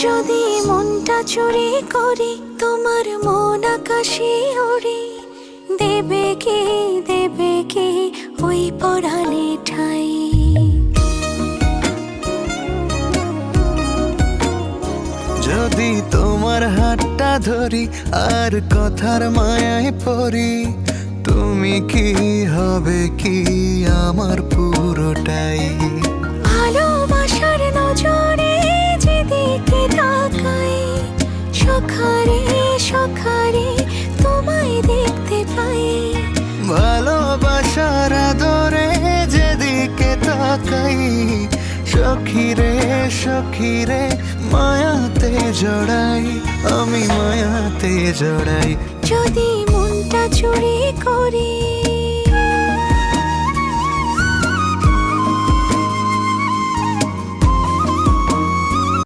যদি মনটা চুরি করি তোমার মন আকাশে ওড়ে, দেবে কি ওই পরাণে ঠাই। যদি তোমার হাতটা ধরি আর কথার মায়ায় পড়ি, তুমি কি হবে কি আমার পুরোটাই। ভালোবাসার নজরে যেদিকে তাকাই, সখারে সখারে তোমায় দেখতে পাই। ভালোবাসার আদরে যেদিকে তাকাই, সখিরে সখিরে মায়াতে জড়াই, আমি মায়াতে জড়াই। যদি মনটা চুরি করি